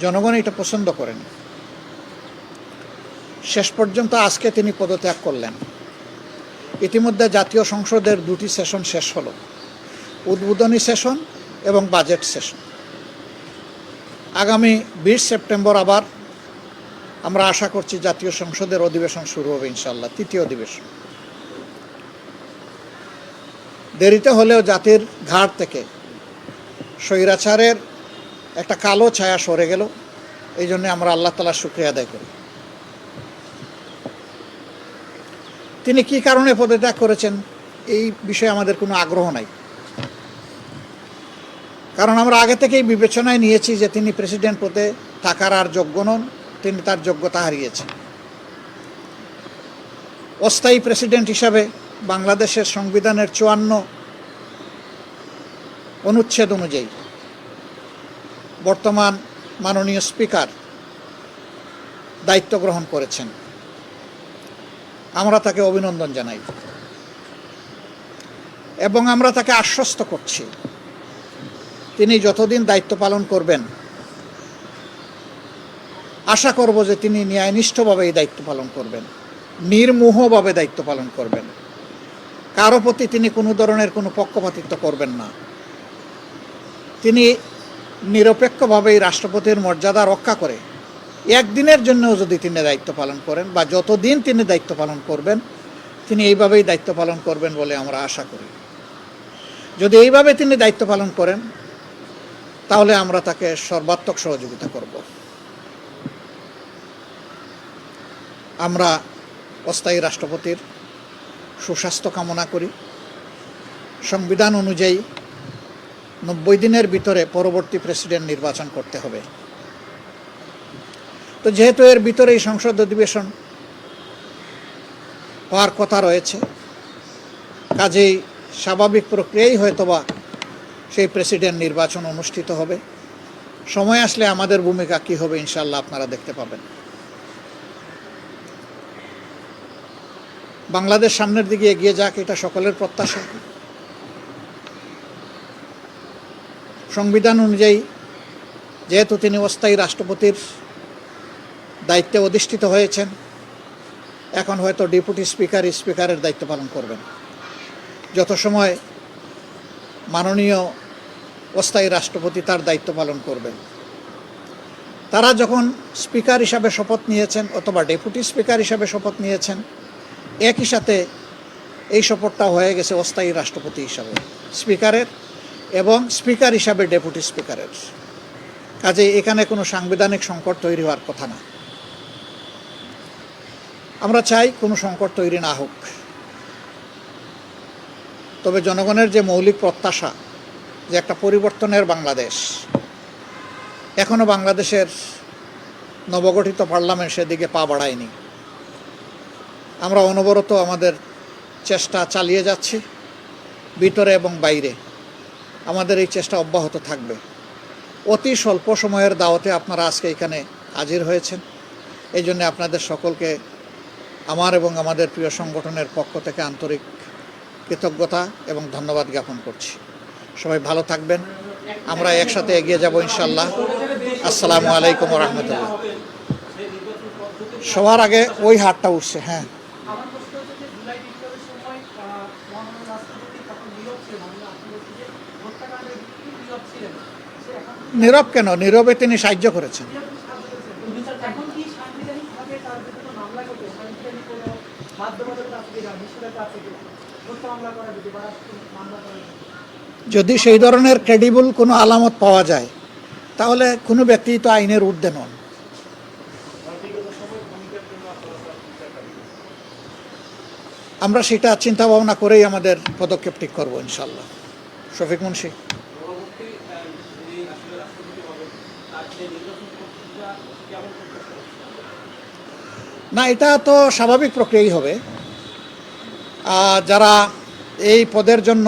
জনগণ এটা পছন্দ করেন। শেষ পর্যন্ত আজকে তিনি পদত্যাগ করলেন। ইতিমধ্যে জাতীয় সংসদের 2টি সেশন শেষ হলো, উদ্বোধনী সেশন এবং বাজেট সেশন। আগামী 20 সেপ্টেম্বর আবার আমরা আশা করছি জাতীয় সংসদের অধিবেশন শুরু হবে ইনশাআল্লাহ, 3য় অধিবেশন। দেরিতে হলেও জাতির ঘাড় থেকে স্বৈরাচারের একটা কালো ছায়া সরে গেল, এই জন্য আমরা আল্লাহ তাআলার শুকরিয়া আদায় করি। তিনি কি কারণে পদত্যাগ করেছেন এই বিষয়ে আমাদের কোনো আগ্রহ নাই, কারণ আমরা আগে থেকেই বিবেচনায় নিয়েছি যে তিনি প্রেসিডেন্ট পদে থাকার আর যোগ্য নন, তিনি তার যোগ্যতা হারিয়েছেন। অস্থায়ী প্রেসিডেন্ট হিসাবে বাংলাদেশের সংবিধানের 54 অনুচ্ছেদ অনুযায়ী বর্তমান মাননীয় স্পিকার দায়িত্ব গ্রহণ করেছেন। আমরা তাকে অভিনন্দন জানাই এবং আমরা তাকে আশ্বস্ত করছি তিনি যতদিন দায়িত্ব পালন করবেন, আশা করব যে তিনি ন্যায়নিষ্ঠভাবে এই দায়িত্ব পালন করবেন, নির্মোহভাবে দায়িত্ব পালন করবেন। কারো প্রতি তিনি কোনো ধরনের কোনো পক্ষপাতিত্ব করবেন না। তিনি নিরপেক্ষভাবে এই রাষ্ট্রপতির মর্যাদা রক্ষা করে একদিনের জন্যও যদি তিনি দায়িত্ব পালন করেন বা যতদিন তিনি দায়িত্ব পালন করবেন, তিনি এইভাবেই দায়িত্ব পালন করবেন বলে আমরা আশা করি। যদি এইভাবে তিনি দায়িত্ব পালন করেন তাহলে আমরা তাকে সর্বাত্মক সহযোগিতা করব। আমরা অস্থায়ী রাষ্ট্রপতির সুস্বাস্থ্য কামনা করি। সংবিধান অনুযায়ী 90 দিনের ভিতরে পরবর্তী প্রেসিডেন্ট নির্বাচন করতে হবে। তো যেহেতু এর ভিতরেই সংসদ অধিবেশন হওয়ার কথা রয়েছে, কাজেই স্বাভাবিক প্রক্রিয়াই হয়তোবা সেই প্রেসিডেন্ট নির্বাচন অনুষ্ঠিত হবে। সময় আসলে আমাদের ভূমিকা কী হবে ইনশাআল্লাহ আপনারা দেখতে পাবেন। বাংলাদেশ সামনের দিকে এগিয়ে যাক, এটা সকলের প্রত্যাশা। সংবিধান অনুযায়ী যেহেতু তিনি অস্থায়ী রাষ্ট্রপতির দায়িত্বে অধিষ্ঠিত হয়েছেন, এখন হয়তো ডেপুটি স্পিকারের দায়িত্ব পালন করবেন। যত সময় মাননীয় অস্থায়ী রাষ্ট্রপতি তার দায়িত্ব পালন করবেন, তারা যখন স্পিকার হিসাবে শপথ নিয়েছেন অথবা ডেপুটি স্পিকার হিসাবে শপথ নিয়েছেন, একই সাথে এই শপথটা হয়ে গেছে অস্থায়ী রাষ্ট্রপতি হিসাবে স্পিকারের এবং স্পিকার হিসাবে ডেপুটি স্পিকারের। কাজে এখানে কোনো সাংবিধানিক সংকট তৈরি হওয়ার কথা না। আমরা চাই কোনো সংকট তৈরি না হোক, তবে জনগণের যে মৌলিক প্রত্যাশা যে একটা পরিবর্তনের বাংলাদেশ, এখনও বাংলাদেশের নবগঠিত পার্লামেন্ট সেদিকে পা বাড়ায়নি। আমরা অনবরত আমাদের চেষ্টা চালিয়ে যাচ্ছি, ভিতরে এবং বাইরে আমাদের এই চেষ্টা অব্যাহত থাকবে। অতি স্বল্প সময়ের দাওয়াতে আপনারা আজকে এখানে হাজির হয়েছেন, এই জন্য আপনাদের সকলকে আমার এবং আমাদের প্রিয় সংগঠনের পক্ষ থেকে আন্তরিক কৃতজ্ঞতা এবং ধন্যবাদ জ্ঞাপন করছি। সবাই ভালো থাকবেন, আমরা একসাথে এগিয়ে যাব ইনশাআল্লাহ। আসসালামু আলাইকুম ওয়া রাহমাতুল্লাহ। সবার আগে ওই হাতটা উঠছে। হ্যাঁ, নীরব কেন? নীরবে তিনি সাহায্য করেছেন। যদি সেই ধরনের ক্রেডিবল কোনো আলামত পাওয়া যায় তাহলে কোনো ব্যক্তি তো আইনের ঊর্ধ্বে নন। আমরা সেটা চিন্তা ভাবনা করেই আমাদের পদক্ষেপ ঠিক করবো ইনশাল্লাহ। শফিক মুন্সি। না, এটা তো স্বাভাবিক প্রক্রিয়াই হবে। যারা এই পদের জন্য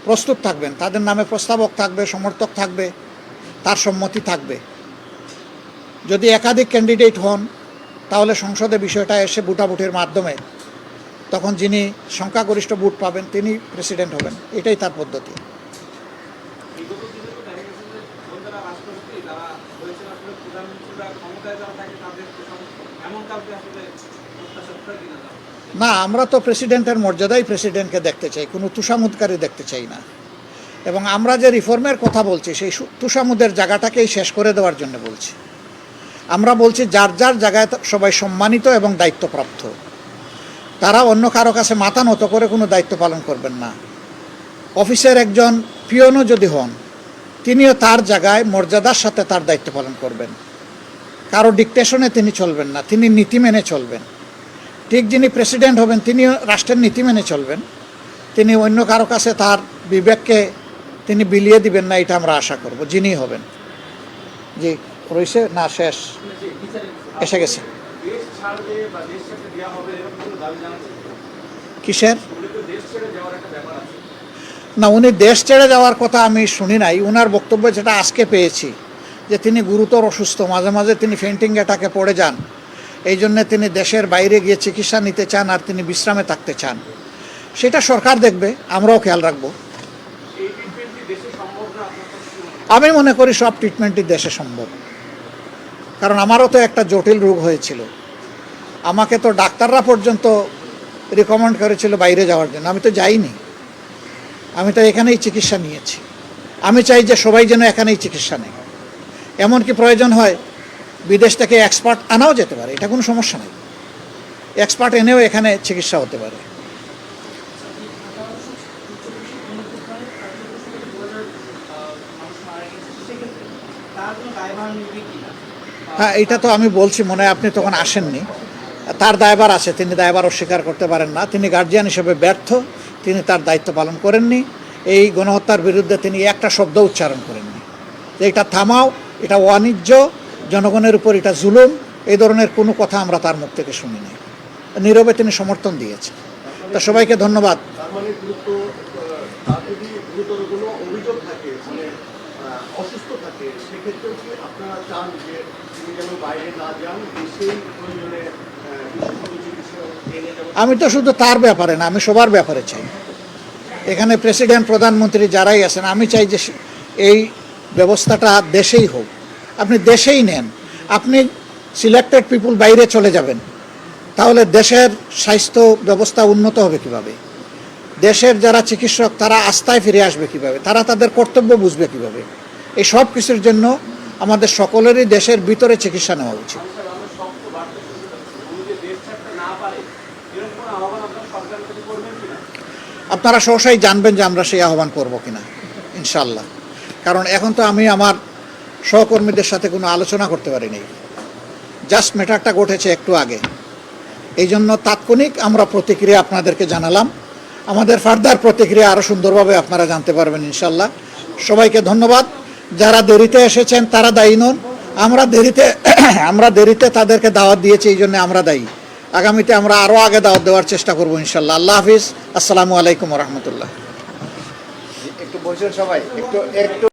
প্রস্তুত থাকবেন তাদের নামে প্রস্তাবক থাকবে, সমর্থক থাকবে, তার সম্মতি থাকবে। যদি একাধিক ক্যান্ডিডেট হন তাহলে সংসদে বিষয়টা এসে ভোটাভুটির মাধ্যমে তখন যিনি সংখ্যাগরিষ্ঠ ভোট পাবেন তিনি প্রেসিডেন্ট হবেন, এটাই তার পদ্ধতি। বলছেন আসলে প্রধানমন্ত্রীরা ক্ষমতায় যারা থাকে তাদের এমন কাউকে আসলে প্রত্যাশা করে কিনা যাবে? না, আমরা তো প্রেসিডেন্টের মর্যাদাই প্রেসিডেন্টকে দেখতে চাই, কোনো তুষামুদকারী দেখতে চাই না। এবং আমরা যে রিফর্মের কথা বলছি সেই তুষামুদের জায়গাটাকেই শেষ করে দেওয়ার জন্য বলছি। আমরা বলছি যার যার জায়গায় সবাই সম্মানিত এবং দায়িত্বপ্রাপ্ত, তারা অন্য কারো কাছে মাথা নত করে কোনো দায়িত্ব পালন করবেন না। অফিসের একজন পিয়নও যদি হন, তিনিও তার জায়গায় মর্যাদার সাথে তার দায়িত্ব পালন করবেন। কারো ডিকটেশনে তিনি চলবেন না, তিনি নীতি মেনে চলবেন। ঠিক যিনি প্রেসিডেন্ট হবেন তিনিও রাষ্ট্রের নীতি মেনে চলবেন, তিনি অন্য কারো কাছে তার বিবেককে তিনি বিলিয়ে দিবেন না, এটা আমরা আশা করব যিনি হবেন। জি, রয়েছে না, শেষ এসে গেছে। দেশ ছাড়বে বা দেশ ছেড়ে দেওয়া হবে এরকম কোনো দাবি জানাচ্ছেন? কিসের? উনি তো দেশ ছেড়ে যাওয়ার একটা ব্যাপার আছে। না, উনি দেশ ছেড়ে যাওয়ার কথা আমি শুনি নাই। ওনার বক্তব্য যেটা আজকে পেয়েছি যে তিনি গুরুতর অসুস্থ, মাঝে মাঝে তিনি ফেন্টিং অ্যাটাকে পড়ে যান, এই জন্যে তিনি দেশের বাইরে গিয়ে চিকিৎসা নিতে চান আর তিনি বিশ্রামে থাকতে চান। সেটা সরকার দেখবে, আমরাও খেয়াল রাখবো। এই ট্রিটমেন্ট কি দেশে সম্ভব না আপনার কাছে কি মনে হয়? আমি মনে করি সব ট্রিটমেন্টই দেশে সম্ভব, কারণ আমারও তো একটা জটিল রোগ হয়েছিল। আমাকে তো ডাক্তাররা পর্যন্ত রিকমেন্ড করেছিল বাইরে যাওয়ার জন্য, আমি তো যাইনি, আমি তো এখানেই চিকিৎসা নিয়েছি। আমি চাই যে সবাই যেন এখানেই চিকিৎসা নেয়, এমনকি প্রয়োজন হয় বিদেশ থেকে এক্সপার্ট আনাও যেতে পারে, এটা কোনো সমস্যা নেই। এক্সপার্ট এনেও এখানে চিকিৎসা হতে পারে। হ্যাঁ, এটা তো আমি বলছি, মনে হয় আপনি তখন আসেননি। তার দায়ভার আছে, তিনি দায়ভার অস্বীকার করতে পারেন না। তিনি গার্জিয়ান হিসেবে ব্যর্থ, তিনি তার দায়িত্ব পালন করেননি। এই গণহত্যার বিরুদ্ধে তিনি একটা শব্দ উচ্চারণ করেননি যে এটা থামাও, এটা অবাণিজ্য, জনগণের উপর এটা জুলুম, এই ধরনের কোনো কথা আমরা তার মুখ থেকে শুনিনি। নীরবে তিনি সমর্থন দিয়েছেন। তা সবাইকে ধন্যবাদ। তার মানে তার যদি গুরুতর কোনো অভিযোগ থাকে, মানে অসুস্থ থাকে, সেক্ষেত্রেও কি আপনারা চান যে তিনি যেন বাইরে না যান, দেশেই প্রয়োজনে বিশেষজ্ঞ চিকিৎসা এনে যেমন? আমি তো শুধু তার ব্যাপারে না, আমি সবার ব্যাপারে চাই। এখানে প্রেসিডেন্ট, প্রধানমন্ত্রী যারাই আছেন, আমি চাই যে এই ব্যবস্থাটা দেশেই হোক। আপনি দেশেই নেন, আপনি সিলেক্টেড পিপুল বাইরে চলে যাবেন, তাহলে দেশের স্বাস্থ্য ব্যবস্থা উন্নত হবে কিভাবে? দেশের যারা চিকিৎসক তারা আস্থায় ফিরে আসবে কিভাবে? তারা তাদের কর্তব্য বুঝবে কিভাবে? এই সব কিছুর জন্য আমাদের সকলেরই দেশের ভিতরে চিকিৎসা নেওয়া উচিত। আমরা শক্ত বার্তা শুনতে পাচ্ছি, উনি যে দেশ ছাড়তে না পারে এরকম কোনো আহ্বান আপনার সরকারের কাছে করবেন কিনা? আপনারা সহসাই জানবেন যে আমরা সেই আহ্বান করব কিনা, ইনশাল্লাহ। কারণ এখন তো আমি আমার সহকর্মীদের সাথে কোনো আলোচনা করতে পারিনি, জাস্ট ম্যাটারটা ঘটেছে একটু আগে। এই জন্য তাৎক্ষণিক আমরা প্রতিক্রিয়া আপনাদেরকে জানালাম। আমাদের ফার্দার প্রতিক্রিয়া আরও সুন্দরভাবে আপনারা জানতে পারবেন ইনশাল্লাহ। সবাইকে ধন্যবাদ। যারা দেরিতে এসেছেন তারা দায়ী নন, আমরা দেরিতে তাদেরকে দাওয়াত দিয়েছি, এই জন্য আমরা দায়ী। আগামীতে আমরা আরও আগে দাওয়াত দেওয়ার চেষ্টা করবো ইনশাল্লাহ। আল্লাহ হাফিজ, আসসালামু আলাইকুম রহমতুল্লাহ। একটু বলছেন সবাই, একটু